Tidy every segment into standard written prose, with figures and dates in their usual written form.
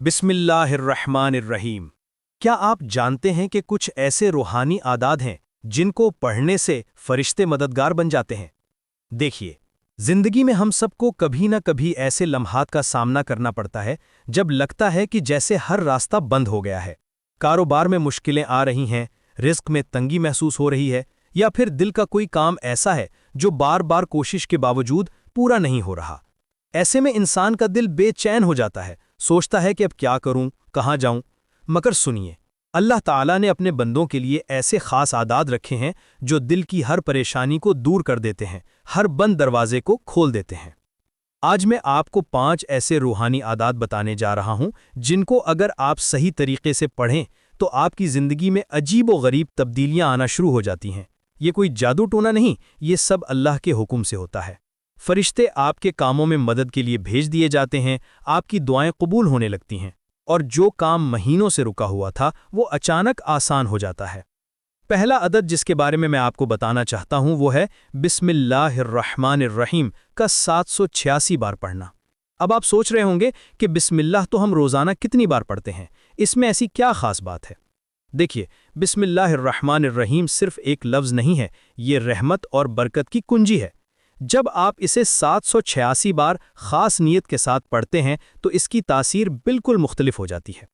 بسم اللہ الرحمن الرحیم۔ کیا آپ جانتے ہیں کہ کچھ ایسے روحانی عادات ہیں جن کو پڑھنے سے فرشتے مددگار بن جاتے ہیں؟ دیکھیے، زندگی میں ہم سب کو کبھی نہ کبھی ایسے لمحات کا سامنا کرنا پڑتا ہے جب لگتا ہے کہ جیسے ہر راستہ بند ہو گیا ہے۔ کاروبار میں مشکلیں آ رہی ہیں، رزق میں تنگی محسوس ہو رہی ہے، یا پھر دل کا کوئی کام ایسا ہے جو بار بار کوشش کے باوجود پورا نہیں ہو رہا۔ ایسے میں انسان کا دل بے چین ہو جاتا ہے، سوچتا ہے کہ اب کیا کروں، کہاں جاؤں۔ مگر سنیے، اللہ تعالیٰ نے اپنے بندوں کے لیے ایسے خاص عادات رکھے ہیں جو دل کی ہر پریشانی کو دور کر دیتے ہیں، ہر بند دروازے کو کھول دیتے ہیں۔ آج میں آپ کو 5 ایسے روحانی عادات بتانے جا رہا ہوں جن کو اگر آپ صحیح طریقے سے پڑھیں تو آپ کی زندگی میں عجیب و غریب تبدیلیاں آنا شروع ہو جاتی ہیں۔ یہ کوئی جادو ٹونا نہیں، یہ سب اللہ کے حکم سے ہوتا ہے۔ فرشتے آپ کے کاموں میں مدد کے لیے بھیج دیے جاتے ہیں، آپ کی دعائیں قبول ہونے لگتی ہیں، اور جو کام مہینوں سے رکا ہوا تھا وہ اچانک آسان ہو جاتا ہے۔ پہلا عدد جس کے بارے میں آپ کو بتانا چاہتا ہوں وہ ہے بسم اللہ الرحمن الرحیم کا 786 بار پڑھنا۔ اب آپ سوچ رہے ہوں گے کہ بسم اللہ تو ہم روزانہ کتنی بار پڑھتے ہیں، اس میں ایسی کیا خاص بات ہے؟ دیکھیے، بسم اللہ الرحمن الرحیم صرف ایک لفظ نہیں ہے، یہ رحمت اور برکت کی کنجی ہے۔ جب آپ اسے 786 بار خاص نیت کے ساتھ پڑھتے ہیں تو اس کی تاثیر بالکل مختلف ہو جاتی ہے۔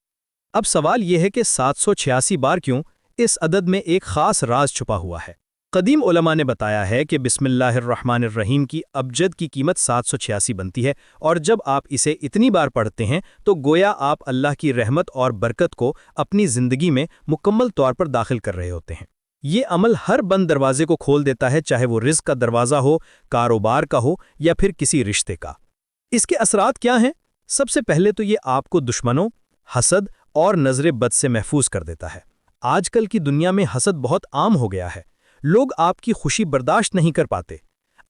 اب سوال یہ ہے کہ 786 بار کیوں؟ اس عدد میں ایک خاص راز چھپا ہوا ہے۔ قدیم علماء نے بتایا ہے کہ بسم اللہ الرحمن الرحیم کی ابجد کی قیمت 786 بنتی ہے، اور جب آپ اسے اتنی بار پڑھتے ہیں تو گویا آپ اللہ کی رحمت اور برکت کو اپنی زندگی میں مکمل طور پر داخل کر رہے ہوتے ہیں۔ یہ عمل ہر بند دروازے کو کھول دیتا ہے، چاہے وہ رزق کا دروازہ ہو، کاروبار کا ہو، یا پھر کسی رشتے کا۔ اس کے اثرات کیا ہیں؟ سب سے پہلے تو یہ آپ کو دشمنوں، حسد اور نظر بد سے محفوظ کر دیتا ہے۔ آج کل کی دنیا میں حسد بہت عام ہو گیا ہے۔ لوگ آپ کی خوشی برداشت نہیں کر پاتے،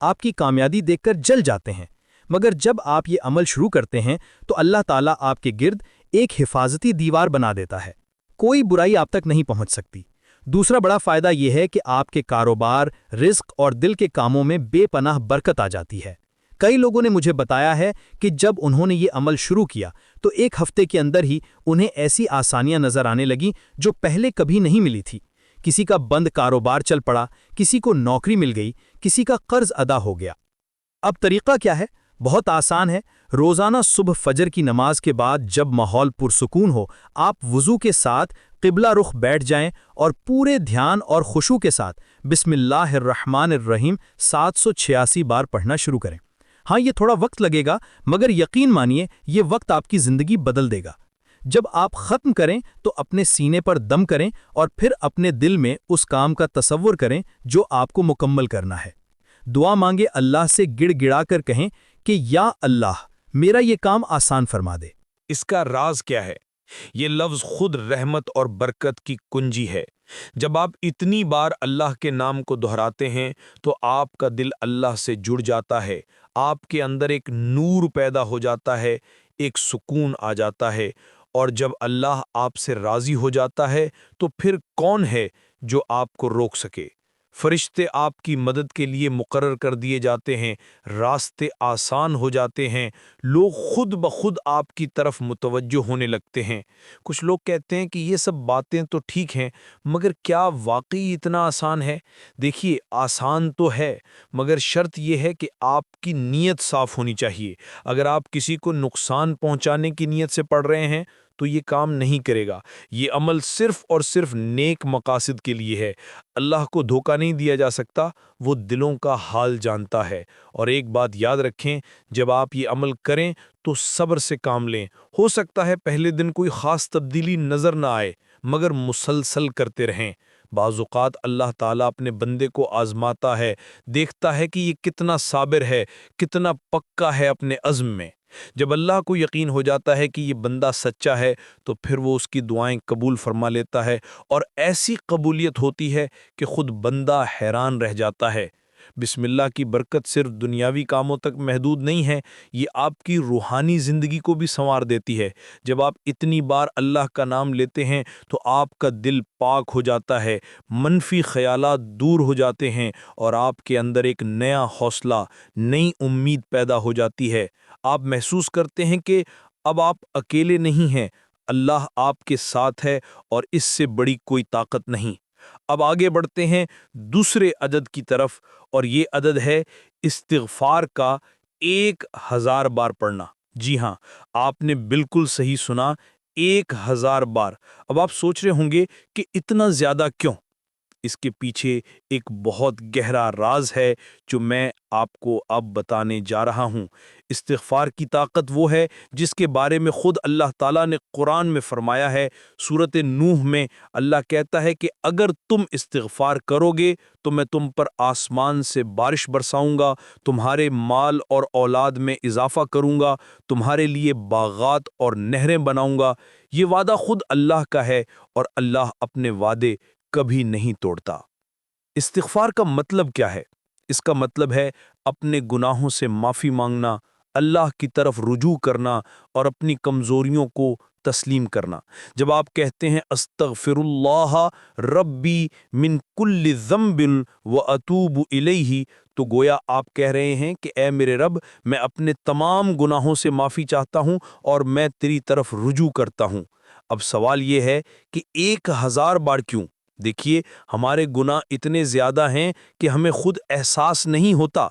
آپ کی کامیابی دیکھ کر جل جاتے ہیں۔ مگر جب آپ یہ عمل شروع کرتے ہیں تو اللہ تعالیٰ آپ کے گرد ایک حفاظتی دیوار بنا دیتا ہے، کوئی برائی آپ تک نہیں پہنچ سکتی۔ دوسرا بڑا فائدہ یہ ہے کہ آپ کے کاروبار، رزق اور دل کے کاموں میں بے پناہ برکت آ جاتی ہے۔ کئی لوگوں نے مجھے بتایا ہے کہ جب انہوں نے یہ عمل شروع کیا تو ایک ہفتے کے اندر ہی انہیں ایسی آسانیاں نظر آنے لگیں جو پہلے کبھی نہیں ملی تھی۔ کسی کا بند کاروبار چل پڑا، کسی کو نوکری مل گئی، کسی کا قرض ادا ہو گیا۔ اب طریقہ کیا ہے؟ بہت آسان ہے۔ روزانہ صبح فجر کی نماز کے بعد جب ماحول پرسکون ہو، آپ وضو کے ساتھ قبلہ رخ بیٹھ جائیں اور پورے دھیان اور خشوع کے ساتھ بسم اللہ الرحمن الرحیم 786 بار پڑھنا شروع کریں۔ ہاں، یہ تھوڑا وقت لگے گا، مگر یقین مانیے یہ وقت آپ کی زندگی بدل دے گا۔ جب آپ ختم کریں تو اپنے سینے پر دم کریں اور پھر اپنے دل میں اس کام کا تصور کریں جو آپ کو مکمل کرنا ہے۔ دعا مانگے، اللہ سے گڑ گڑا کر کہیں کہ یا اللہ، میرا یہ کام آسان فرما دے۔ اس کا راز کیا ہے؟ یہ لفظ خود رحمت اور برکت کی کنجی ہے۔ جب آپ اتنی بار اللہ کے نام کو دہراتے ہیں تو آپ کا دل اللہ سے جڑ جاتا ہے، آپ کے اندر ایک نور پیدا ہو جاتا ہے، ایک سکون آ جاتا ہے، اور جب اللہ آپ سے راضی ہو جاتا ہے تو پھر کون ہے جو آپ کو روک سکے؟ فرشتے آپ کی مدد کے لیے مقرر کر دیے جاتے ہیں، راستے آسان ہو جاتے ہیں، لوگ خود بخود آپ کی طرف متوجہ ہونے لگتے ہیں۔ کچھ لوگ کہتے ہیں کہ یہ سب باتیں تو ٹھیک ہیں، مگر کیا واقعی اتنا آسان ہے؟ دیکھیے، آسان تو ہے، مگر شرط یہ ہے کہ آپ کی نیت صاف ہونی چاہیے۔ اگر آپ کسی کو نقصان پہنچانے کی نیت سے پڑھ رہے ہیں تو یہ کام نہیں کرے گا۔ یہ عمل صرف اور صرف نیک مقاصد کے لیے ہے۔ اللہ کو دھوکہ نہیں دیا جا سکتا، وہ دلوں کا حال جانتا ہے۔ اور ایک بات یاد رکھیں، جب آپ یہ عمل کریں تو صبر سے کام لیں۔ ہو سکتا ہے پہلے دن کوئی خاص تبدیلی نظر نہ آئے، مگر مسلسل کرتے رہیں۔ بعض اوقات اللہ تعالیٰ اپنے بندے کو آزماتا ہے، دیکھتا ہے کہ یہ کتنا صابر ہے، کتنا پکا ہے اپنے عزم میں۔ جب اللہ کو یقین ہو جاتا ہے کہ یہ بندہ سچا ہے تو پھر وہ اس کی دعائیں قبول فرما لیتا ہے، اور ایسی قبولیت ہوتی ہے کہ خود بندہ حیران رہ جاتا ہے۔ بسم اللہ کی برکت صرف دنیاوی کاموں تک محدود نہیں ہے، یہ آپ کی روحانی زندگی کو بھی سنوار دیتی ہے۔ جب آپ اتنی بار اللہ کا نام لیتے ہیں تو آپ کا دل پاک ہو جاتا ہے، منفی خیالات دور ہو جاتے ہیں، اور آپ کے اندر ایک نیا حوصلہ، نئی امید پیدا ہو جاتی ہے۔ آپ محسوس کرتے ہیں کہ اب آپ اکیلے نہیں ہیں، اللہ آپ کے ساتھ ہے اور اس سے بڑی کوئی طاقت نہیں۔ اب آگے بڑھتے ہیں دوسرے عدد کی طرف، اور یہ عدد ہے استغفار کا 1000 بار پڑھنا۔ جی ہاں، آپ نے بالکل صحیح سنا، 1000 بار۔ اب آپ سوچ رہے ہوں گے کہ اتنا زیادہ کیوں؟ اس کے پیچھے ایک بہت گہرا راز ہے جو میں آپ کو اب بتانے جا رہا ہوں۔ استغفار کی طاقت وہ ہے جس کے بارے میں خود اللہ تعالیٰ نے قرآن میں فرمایا ہے۔ سورۃ نوح میں اللہ کہتا ہے کہ اگر تم استغفار کرو گے تو میں تم پر آسمان سے بارش برساؤں گا، تمہارے مال اور اولاد میں اضافہ کروں گا، تمہارے لیے باغات اور نہریں بناؤں گا۔ یہ وعدہ خود اللہ کا ہے اور اللہ اپنے وعدے کبھی نہیں توڑتا۔ استغفار کا مطلب کیا ہے؟ اس کا مطلب ہے اپنے گناہوں سے معافی مانگنا، اللہ کی طرف رجوع کرنا اور اپنی کمزوریوں کو تسلیم کرنا۔ جب آپ کہتے ہیں استغفر اللہ ربی من کل ذنب واتوب الیہ، تو گویا آپ کہہ رہے ہیں کہ اے میرے رب، میں اپنے تمام گناہوں سے معافی چاہتا ہوں اور میں تیری طرف رجوع کرتا ہوں۔ اب سوال یہ ہے کہ 1000 بار کیوں؟ دیکھیے، ہمارے گناہ اتنے زیادہ ہیں کہ ہمیں خود احساس نہیں ہوتا۔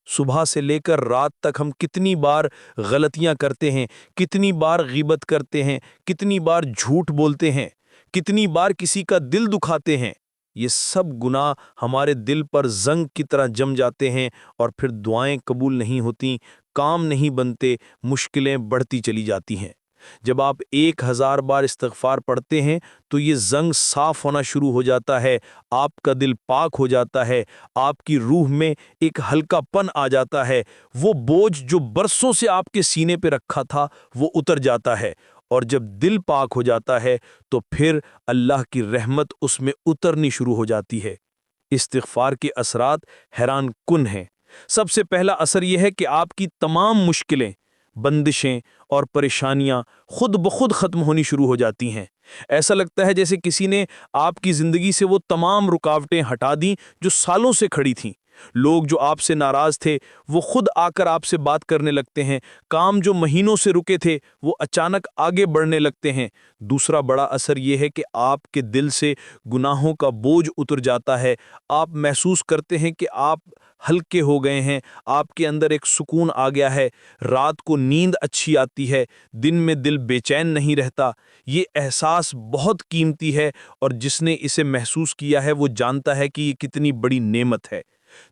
صبح سے لے کر رات تک ہم کتنی بار غلطیاں کرتے ہیں، کتنی بار غیبت کرتے ہیں، کتنی بار جھوٹ بولتے ہیں، کتنی بار کسی کا دل دکھاتے ہیں۔ یہ سب گناہ ہمارے دل پر زنگ کی طرح جم جاتے ہیں اور پھر دعائیں قبول نہیں ہوتیں، کام نہیں بنتے، مشکلیں بڑھتی چلی جاتی ہیں۔ جب آپ 1000 بار استغفار پڑھتے ہیں تو یہ زنگ صاف ہونا شروع ہو جاتا ہے، آپ کا دل پاک ہو جاتا ہے، آپ کی روح میں ایک ہلکا پن آ جاتا ہے، وہ بوجھ جو برسوں سے آپ کے سینے پہ رکھا تھا وہ اتر جاتا ہے، اور جب دل پاک ہو جاتا ہے تو پھر اللہ کی رحمت اس میں اترنی شروع ہو جاتی ہے۔ استغفار کے اثرات حیران کن ہیں۔ سب سے پہلا اثر یہ ہے کہ آپ کی تمام مشکلیں، بندشیں اور پریشانیاں خود بخود ختم ہونی شروع ہو جاتی ہیں۔ ایسا لگتا ہے جیسے کسی نے آپ کی زندگی سے وہ تمام رکاوٹیں ہٹا دیں جو سالوں سے کھڑی تھیں۔ لوگ جو آپ سے ناراض تھے وہ خود آ کر آپ سے بات کرنے لگتے ہیں، کام جو مہینوں سے رکے تھے وہ اچانک آگے بڑھنے لگتے ہیں۔ دوسرا بڑا اثر یہ ہے کہ آپ کے دل سے گناہوں کا بوجھ اتر جاتا ہے، آپ محسوس کرتے ہیں کہ آپ ہلکے ہو گئے ہیں، آپ کے اندر ایک سکون آ گیا ہے، رات کو نیند اچھی آتی ہے، دن میں دل بے چین نہیں رہتا۔ یہ احساس بہت قیمتی ہے اور جس نے اسے محسوس کیا ہے وہ جانتا ہے کہ یہ کتنی بڑی نعمت ہے۔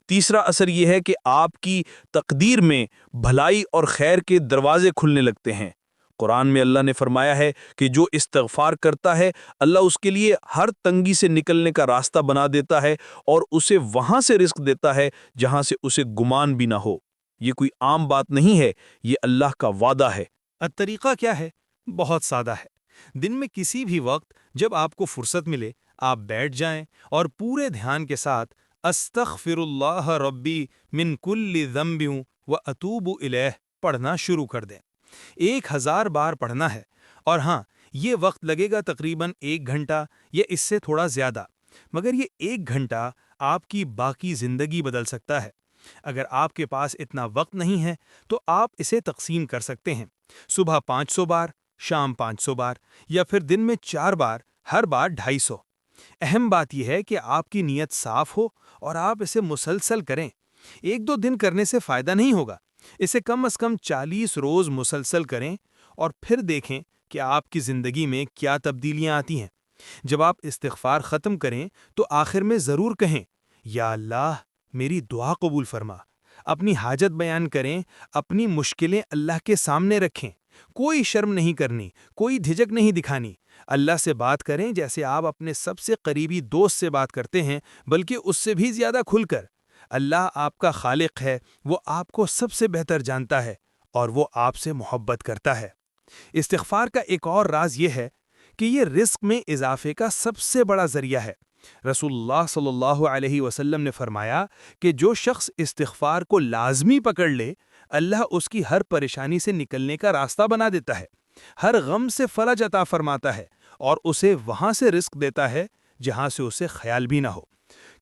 تیسرا اثر یہ ہے کہ آپ کی تقدیر میں بھلائی اور خیر کے دروازے کھلنے لگتے ہیں۔ قرآن میں اللہ نے فرمایا ہے کہ جو استغفار کرتا ہے اللہ اس کے لیے ہر تنگی سے نکلنے کا راستہ بنا دیتا ہے اور اسے وہاں سے رزق دیتا ہے جہاں سے اسے گمان بھی نہ ہو۔ یہ کوئی عام بات نہیں ہے، یہ اللہ کا وعدہ ہے۔ طریقہ کیا ہے؟ بہت سادہ ہے۔ دن میں کسی بھی وقت جب آپ کو فرصت ملے آپ بیٹھ جائیں اور پورے دھیان کے ساتھ استغفر اللہ ربی من کل ذنب واتوب الیہ پڑھنا شروع کر دیں۔ 1000 بار پڑھنا ہے، اور ہاں، یہ وقت لگے گا تقریباً 1 گھنٹہ یا اس سے تھوڑا زیادہ، مگر یہ 1 گھنٹہ آپ کی باقی زندگی بدل سکتا ہے۔ اگر آپ کے پاس اتنا وقت نہیں ہے تو آپ اسے تقسیم کر سکتے ہیں، صبح 500 بار، شام 500 بار، یا پھر دن میں 4 بار، ہر بار 250۔ اہم بات یہ ہے کہ آپ کی نیت صاف ہو اور آپ اسے مسلسل کریں۔ 1-2 دن کرنے سے فائدہ نہیں ہوگا، اسے کم از کم 40 روز مسلسل کریں اور پھر دیکھیں کہ آپ کی زندگی میں کیا تبدیلیاں آتی ہیں۔ جب آپ استغفار ختم کریں تو آخر میں ضرور کہیں، یا اللہ میری دعا قبول فرما۔ اپنی حاجت بیان کریں، اپنی مشکلیں اللہ کے سامنے رکھیں، کوئی شرم نہیں کرنی، کوئی جھجک نہیں دکھانی۔ اللہ سے بات کریں جیسے آپ اپنے سب سے قریبی دوست سے بات کرتے ہیں، بلکہ اس سے بھی زیادہ کھل کر۔ اللہ آپ کا خالق ہے، وہ آپ کو سب سے بہتر جانتا ہے اور وہ آپ سے محبت کرتا ہے۔ استغفار کا ایک اور راز یہ ہے کہ یہ رزق میں اضافے کا سب سے بڑا ذریعہ ہے۔ رسول اللہ صلی اللہ علیہ وسلم نے فرمایا کہ جو شخص استغفار کو لازمی پکڑ لے، اللہ اس کی ہر پریشانی سے نکلنے کا راستہ بنا دیتا ہے، ہر غم سے فرج عطا فرماتا ہے اور اسے وہاں سے رزق دیتا ہے جہاں سے اسے خیال بھی نہ ہو۔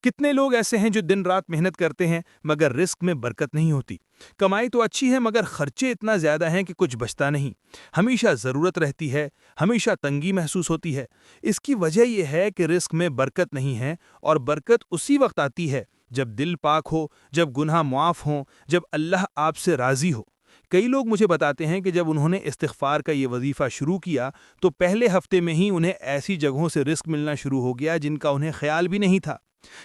کتنے لوگ ایسے ہیں جو دن رات محنت کرتے ہیں مگر رزق میں برکت نہیں ہوتی، کمائی تو اچھی ہے مگر خرچے اتنا زیادہ ہیں کہ کچھ بچتا نہیں، ہمیشہ ضرورت رہتی ہے، ہمیشہ تنگی محسوس ہوتی ہے۔ اس کی وجہ یہ ہے کہ رزق میں برکت نہیں ہے، اور برکت اسی وقت آتی ہے جب دل پاک ہو، جب گناہ معاف ہوں، جب اللہ آپ سے راضی ہو۔ کئی لوگ مجھے بتاتے ہیں کہ جب انہوں نے استغفار کا یہ وظیفہ شروع کیا تو پہلے ہفتے میں ہی انہیں ایسی جگہوں سے رزق ملنا شروع ہو گیا جن کا انہیں خیال بھی نہیں تھا۔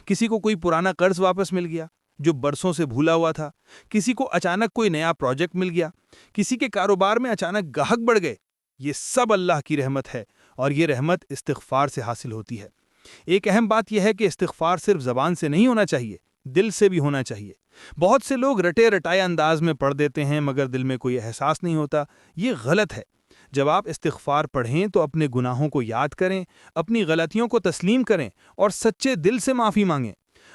کسی کو کوئی پرانا قرض واپس مل گیا جو برسوں سے بھولا ہوا تھا، کسی کو اچانک کوئی نیا پروجیکٹ مل گیا، کسی کے کاروبار میں اچانک گاہک بڑھ گئے۔ یہ سب اللہ کی رحمت ہے، اور یہ رحمت استغفار سے حاصل ہوتی ہے۔ ایک اہم بات یہ ہے کہ استغفار صرف زبان سے نہیں ہونا چاہیے، دل سے بھی ہونا چاہیے۔ بہت سے لوگ رٹے رٹائے انداز میں پڑھ دیتے ہیں مگر دل میں کوئی احساس نہیں ہوتا۔ یہ غلط ہے۔ جب آپ استغفار پڑھیں تو اپنے گناہوں کو یاد کریں، اپنی غلطیوں کو تسلیم کریں اور سچے دل سے معافی مانگیں۔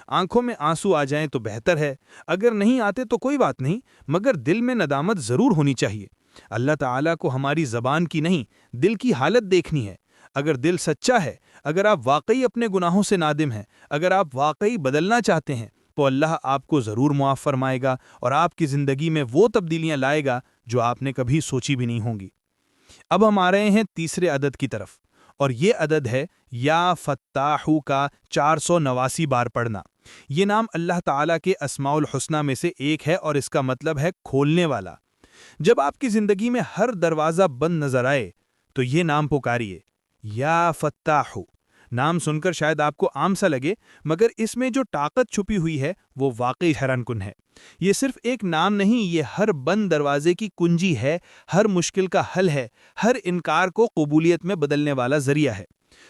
آنکھوں میں آنسو آ جائیں تو بہتر ہے، اگر نہیں آتے تو کوئی بات نہیں، مگر دل میں ندامت ضرور ہونی چاہیے۔ اللہ تعالیٰ کو ہماری زبان کی نہیں، دل کی حالت دیکھنی ہے۔ اگر دل سچا ہے، اگر آپ واقعی اپنے گناہوں سے نادم ہیں، اگر آپ واقعی بدلنا چاہتے ہیں، تو اللہ آپ کو ضرور معاف فرمائے گا اور آپ کی زندگی میں وہ تبدیلیاں لائے گا جو آپ نے کبھی سوچی بھی نہیں ہوں گی۔ اب ہم آ رہے ہیں تیسرے عدد کی طرف، اور یہ عدد ہے یا فتاحو کا 489 بار پڑھنا۔ یہ نام اللہ تعالیٰ کے اسماء الحسنہ میں سے ایک ہے اور اس کا مطلب ہے کھولنے والا۔ جب آپ کی زندگی میں ہر دروازہ بند نظر آئے تو یہ نام پکاریے، یا فتاحو۔ نام سن کر شاید آپ کو عام سا لگے مگر اس میں جو طاقت چھپی ہوئی ہے وہ واقعی حیران کن ہے۔ یہ صرف ایک نام نہیں، یہ ہر بند دروازے کی کنجی ہے، ہر مشکل کا حل ہے، ہر انکار کو قبولیت میں بدلنے والا ذریعہ ہے۔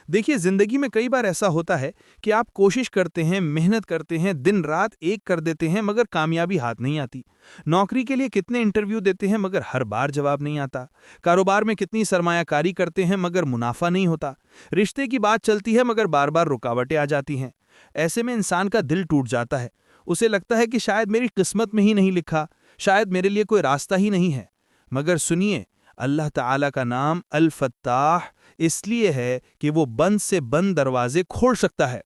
دیکھیے، زندگی میں کئی بار ایسا ہوتا ہے کہ آپ کوشش کرتے ہیں، محنت کرتے ہیں، دن رات ایک کر دیتے ہیں مگر کامیابی ہاتھ نہیں آتی۔ نوکری کے لیے کتنے انٹرویو دیتے ہیں مگر ہر بار جواب نہیں آتا۔ کاروبار میں کتنی سرمایہ کاری کرتے ہیں مگر منافع نہیں ہوتا۔ رشتے کی بات چلتی ہے مگر بار بار رکاوٹیں آ جاتی ہیں۔ ایسے میں انسان کا دل ٹوٹ جاتا ہے، اسے لگتا ہے کہ شاید میری قسمت میں ہی نہیں لکھا، شاید میرے لیے کوئی راستہ ہی نہیں ہے۔ مگر سنیے، اللہ تعالیٰ کا نام الفتاح اس لیے ہے کہ وہ بند سے بند دروازے کھول سکتا ہے۔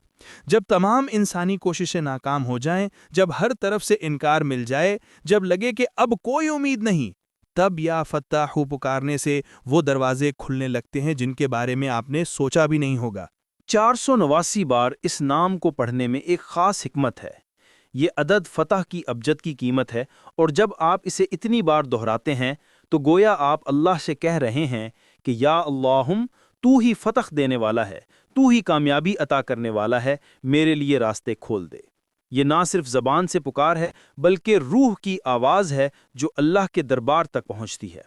جب تمام انسانی کوششیں ناکام ہو جائیں، جب ہر طرف سے انکار مل جائے، جب لگے کہ اب کوئی امید نہیں، تب یا فتاحو پکارنے سے وہ دروازے کھلنے لگتے ہیں جن کے بارے میں آپ نے سوچا بھی نہیں ہوگا۔ 489 بار اس نام کو پڑھنے میں ایک خاص حکمت ہے۔ یہ عدد فتح کی ابجد کی قیمت ہے، اور جب آپ اسے اتنی بار دہراتے ہیں تو گویا آپ اللہ سے کہہ رہے ہیں کہ یا اللہم، تو ہی فتح دینے والا ہے، تو ہی کامیابی عطا کرنے والا ہے، میرے لیے راستے کھول دے۔ یہ نہ صرف زبان سے پکار ہے بلکہ روح کی آواز ہے جو اللہ کے دربار تک پہنچتی ہے۔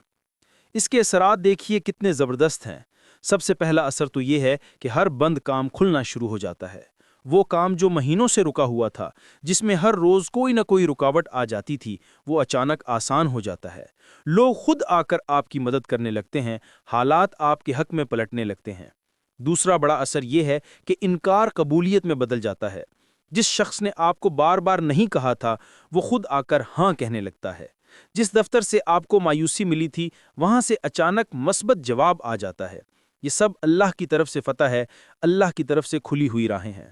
اس کے اثرات دیکھیے کتنے زبردست ہیں۔ سب سے پہلا اثر تو یہ ہے کہ ہر بند کام کھلنا شروع ہو جاتا ہے۔ وہ کام جو مہینوں سے رکا ہوا تھا، جس میں ہر روز کوئی نہ کوئی رکاوٹ آ جاتی تھی، وہ اچانک آسان ہو جاتا ہے۔ لوگ خود آ کر آپ کی مدد کرنے لگتے ہیں، حالات آپ کے حق میں پلٹنے لگتے ہیں۔ دوسرا بڑا اثر یہ ہے کہ انکار قبولیت میں بدل جاتا ہے۔ جس شخص نے آپ کو بار بار نہیں کہا تھا، وہ خود آ کر ہاں کہنے لگتا ہے۔ جس دفتر سے آپ کو مایوسی ملی تھی، وہاں سے اچانک مثبت جواب آ جاتا ہے۔ یہ سب اللہ کی طرف سے فتح ہے، اللہ کی طرف سے کھلی ہوئی راہیں ہیں۔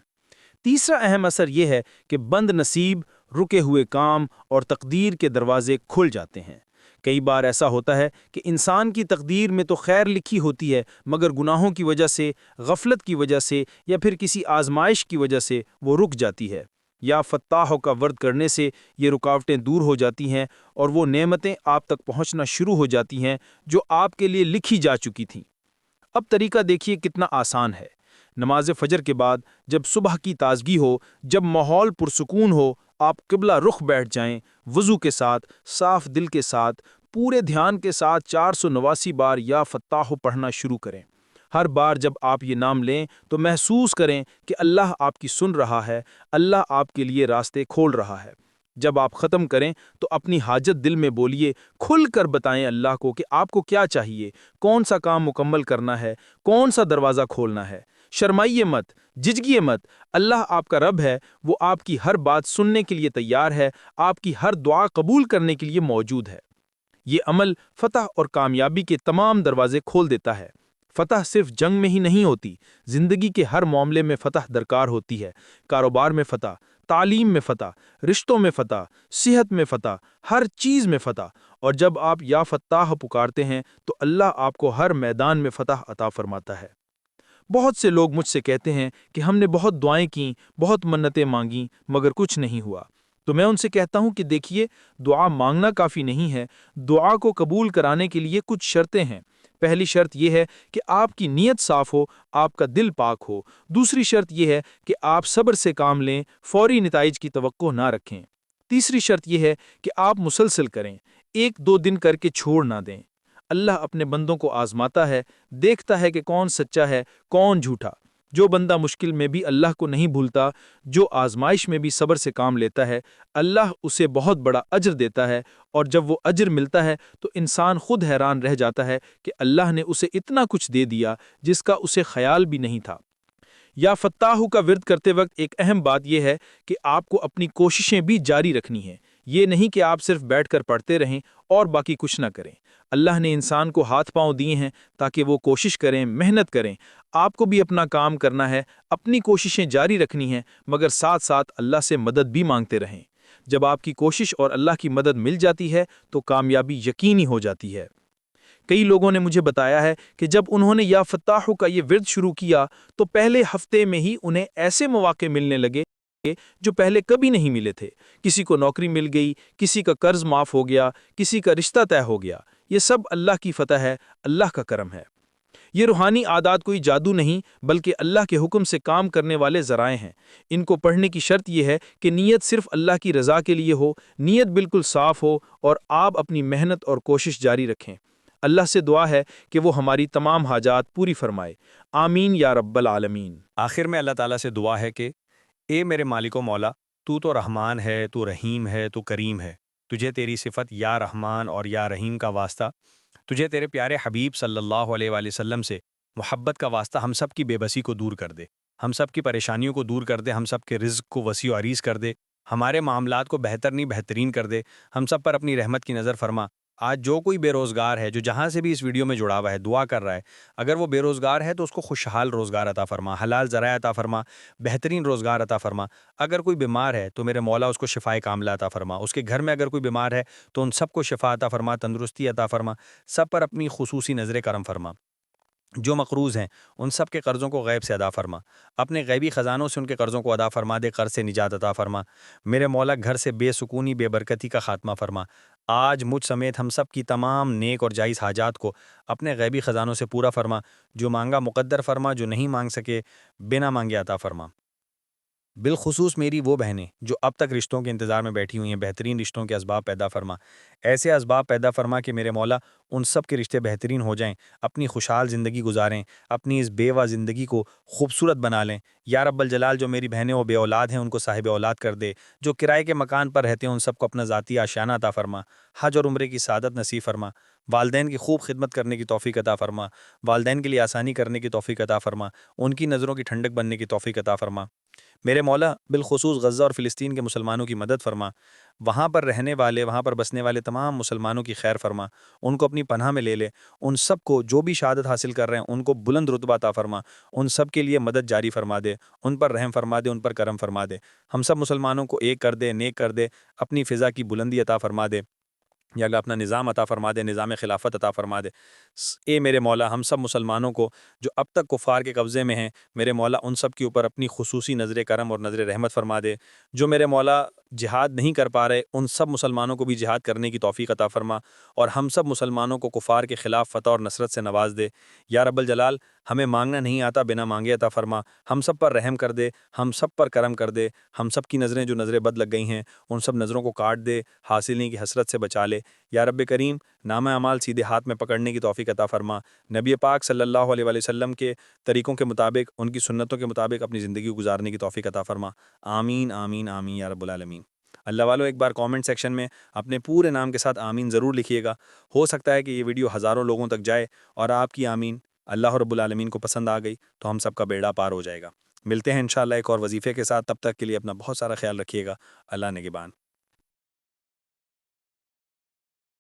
تیسرا اہم اثر یہ ہے کہ بند نصیب، رکے ہوئے کام اور تقدیر کے دروازے کھل جاتے ہیں۔ کئی بار ایسا ہوتا ہے کہ انسان کی تقدیر میں تو خیر لکھی ہوتی ہے مگر گناہوں کی وجہ سے، غفلت کی وجہ سے یا پھر کسی آزمائش کی وجہ سے وہ رک جاتی ہے۔ یا فتاحوں کا ورد کرنے سے یہ رکاوٹیں دور ہو جاتی ہیں اور وہ نعمتیں آپ تک پہنچنا شروع ہو جاتی ہیں جو آپ کے لیے لکھی جا چکی تھیں۔ اب طریقہ دیکھیے کتنا آسان ہے۔ نماز فجر کے بعد جب صبح کی تازگی ہو، جب ماحول پرسکون ہو، آپ قبلہ رخ بیٹھ جائیں، وضو کے ساتھ، صاف دل کے ساتھ، پورے دھیان کے ساتھ 489 بار یا فتاح پڑھنا شروع کریں۔ ہر بار جب آپ یہ نام لیں تو محسوس کریں کہ اللہ آپ کی سن رہا ہے، اللہ آپ کے لیے راستے کھول رہا ہے۔ جب آپ ختم کریں تو اپنی حاجت دل میں بولیے، کھل کر بتائیں اللہ کو کہ آپ کو کیا چاہیے، کون سا کام مکمل کرنا ہے، کون سا دروازہ کھولنا ہے۔ شرمائیے مت، جھجکیے مت، اللہ آپ کا رب ہے، وہ آپ کی ہر بات سننے کے لیے تیار ہے، آپ کی ہر دعا قبول کرنے کے لیے موجود ہے۔ یہ عمل فتح اور کامیابی کے تمام دروازے کھول دیتا ہے۔ فتح صرف جنگ میں ہی نہیں ہوتی، زندگی کے ہر معاملے میں فتح درکار ہوتی ہے۔ کاروبار میں فتح، تعلیم میں فتح، رشتوں میں فتح، صحت میں فتح، ہر چیز میں فتح۔ اور جب آپ یا فتاح پکارتے ہیں تو اللہ آپ کو ہر میدان میں فتح عطا فرماتا ہے۔ بہت سے لوگ مجھ سے کہتے ہیں کہ ہم نے بہت دعائیں کیں، بہت منتیں مانگیں، مگر کچھ نہیں ہوا۔ تو میں ان سے کہتا ہوں کہ دیکھیے، دعا مانگنا کافی نہیں ہے، دعا کو قبول کرانے کے لیے کچھ شرطیں ہیں۔ پہلی شرط یہ ہے کہ آپ کی نیت صاف ہو، آپ کا دل پاک ہو۔ دوسری شرط یہ ہے کہ آپ صبر سے کام لیں، فوری نتائج کی توقع نہ رکھیں۔ تیسری شرط یہ ہے کہ آپ مسلسل کریں، ایک دو دن کر کے چھوڑ نہ دیں۔ اللہ اپنے بندوں کو آزماتا ہے، دیکھتا ہے کہ کون سچا ہے، کون جھوٹا۔ جو بندہ مشکل میں بھی اللہ کو نہیں بھولتا، جو آزمائش میں بھی صبر سے کام لیتا ہے، اللہ اسے بہت بڑا اجر دیتا ہے، اور جب وہ اجر ملتا ہے تو انسان خود حیران رہ جاتا ہے کہ اللہ نے اسے اتنا کچھ دے دیا جس کا اسے خیال بھی نہیں تھا۔ یا فتاحو کا ورد کرتے وقت ایک اہم بات یہ ہے کہ آپ کو اپنی کوششیں بھی جاری رکھنی ہیں۔ یہ نہیں کہ آپ صرف بیٹھ کر پڑھتے رہیں اور باقی کچھ نہ کریں۔ اللہ نے انسان کو ہاتھ پاؤں دیے ہیں تاکہ وہ کوشش کریں، محنت کریں۔ آپ کو بھی اپنا کام کرنا ہے، اپنی کوششیں جاری رکھنی ہیں، مگر ساتھ ساتھ اللہ سے مدد بھی مانگتے رہیں۔ جب آپ کی کوشش اور اللہ کی مدد مل جاتی ہے تو کامیابی یقینی ہو جاتی ہے۔ کئی لوگوں نے مجھے بتایا ہے کہ جب انہوں نے یا فتاحو کا یہ ورد شروع کیا تو پہلے ہفتے میں ہی انہیں ایسے مواقع ملنے لگے جو پہلے کبھی نہیں ملے تھے۔ کسی کو نوکری مل گئی، کسی کا قرض معاف ہو گیا، کسی کا رشتہ طے ہو گیا۔ یہ سب اللہ کی فتح ہے، اللہ کا کرم ہے۔ یہ روحانی عادات کوئی جادو نہیں بلکہ اللہ کے حکم سے کام کرنے والے ذرائع ہیں۔ ان کو پڑھنے کی شرط یہ ہے کہ نیت صرف اللہ کی رضا کے لیے ہو، نیت بالکل صاف ہو، اور آپ اپنی محنت اور کوشش جاری رکھیں۔ اللہ سے دعا ہے کہ وہ ہماری تمام حاجات پوری فرمائے۔ آمین یا رب العالمین۔ آخر میں اللہ تعالیٰ سے دعا ہے کہ اے میرے مالک و مولا، تو رحمان ہے، تو رحیم ہے، تو کریم ہے۔ تجھے تیری صفت یا رحمان اور یا رحیم کا واسطہ، تجھے تیرے پیارے حبیب صلی اللہ علیہ وآلہ وسلم سے محبت کا واسطہ ہم سب کی بے بسی کو دور کر دے، ہم سب کی پریشانیوں کو دور کر دے، ہم سب کے رزق کو وسیع و عریض کر دے، ہمارے معاملات کو بہتر نہیں بہترین کر دے، ہم سب پر اپنی رحمت کی نظر فرما۔ آج جو کوئی بے روزگار ہے، جو جہاں سے بھی اس ویڈیو میں جڑا ہوا ہے، دعا کر رہا ہے، اگر وہ بے روزگار ہے تو اس کو خوشحال روزگار عطا فرما، حلال ذرائع عطا فرما، بہترین روزگار عطا فرما۔ اگر کوئی بیمار ہے تو میرے مولا اس کو شفائے کاملہ عطا فرما، اس کے گھر میں اگر کوئی بیمار ہے تو ان سب کو شفا عطا فرما، تندرستی عطا فرما، سب پر اپنی خصوصی نظر کرم فرما۔ جو مقروض ہیں ان سب کے قرضوں کو غیب سے ادا فرما، اپنے غیبی خزانوں سے ان کے قرضوں کو ادا فرما دے، قرض سے نجات عطا فرما۔ میرے مولا گھر سے بے سکونی بے برکتی کا خاتمہ فرما۔ آج مجھ سمیت ہم سب کی تمام نیک اور جائز حاجات کو اپنے غیبی خزانوں سے پورا فرما، جو مانگا مقدر فرما، جو نہیں مانگ سکے بنا مانگے عطا فرما۔ بالخصوص میری وہ بہنیں جو اب تک رشتوں کے انتظار میں بیٹھی ہوئی ہیں، بہترین رشتوں کے اسباب پیدا فرما، ایسے اسباب پیدا فرما کہ میرے مولا ان سب کے رشتے بہترین ہو جائیں، اپنی خوشحال زندگی گزاریں، اپنی اس بیوہ زندگی کو خوبصورت بنا لیں۔ یا رب الجلال، جو میری بہنیں و بے اولاد ہیں ان کو صاحب اولاد کر دے، جو کرائے کے مکان پر رہتے ہیں ان سب کو اپنا ذاتی آشیانہ عطا فرما، حج اور عمرے کی سعادت نصیب فرما، والدین کی خوب خدمت کرنے کی توفیق عطا فرما، والدین کے لیے آسانی کرنے کی توفیق عطا فرما، ان کی نظروں کی ٹھنڈک بننے کی توفیق عطا فرما۔ میرے مولا بالخصوص غزہ اور فلسطین کے مسلمانوں کی مدد فرما، وہاں پر رہنے والے، وہاں پر بسنے والے تمام مسلمانوں کی خیر فرما، ان کو اپنی پناہ میں لے لے، ان سب کو جو بھی شہادت حاصل کر رہے ہیں ان کو بلند رتبہ عطا فرما، ان سب کے لیے مدد جاری فرما دے، ان پر رحم فرما دے، ان پر کرم فرما دے، ہم سب مسلمانوں کو ایک کر دے، نیک کر دے، اپنی فضا کی بلندی عطا فرما دے، یا اللہ اپنا نظام عطا فرما دے، نظام خلافت عطا فرما دے۔ اے میرے مولا، ہم سب مسلمانوں کو جو اب تک کفار کے قبضے میں ہیں، میرے مولا ان سب کے اوپر اپنی خصوصی نظر کرم اور نظر رحمت فرما دے۔ جو میرے مولا جہاد نہیں کر پا رہے ان سب مسلمانوں کو بھی جہاد کرنے کی توفیق عطا فرما، اور ہم سب مسلمانوں کو کفار کے خلاف فتح اور نصرت سے نواز دے۔ یا رب الجلال، ہمیں مانگنا نہیں آتا، بنا مانگے عطا فرما، ہم سب پر رحم کر دے، ہم سب پر کرم کر دے، ہم سب کی نظریں جو نظریں بد لگ گئی ہیں ان سب نظروں کو کاٹ دے، حاصلین کی حسرت سے بچا لے۔ یا رب کریم، نام اعمال سیدھے ہاتھ میں پکڑنے کی توفیق عطا فرما، نبی پاک صلی اللہ علیہ وآلہ وسلم کے طریقوں کے مطابق، ان کی سنتوں کے مطابق اپنی زندگی گزارنے کی توفیق عطا فرما۔ آمین آمین آمین یا رب العالمین۔ اللہ والو، ایک بار کامنٹ سیکشن میں اپنے پورے نام کے ساتھ آمین ضرور لکھیے گا۔ ہو سکتا ہے کہ یہ ویڈیو ہزاروں لوگوں تک جائے اور آپ کی آمین اللہ رب العالمین کو پسند آ گئی تو ہم سب کا بیڑا پار ہو جائے گا۔ ملتے ہیں انشاءاللہ ایک اور وظیفے کے ساتھ، تب تک کے لیے اپنا بہت سارا خیال رکھیے گا۔ اللہ نگہبان۔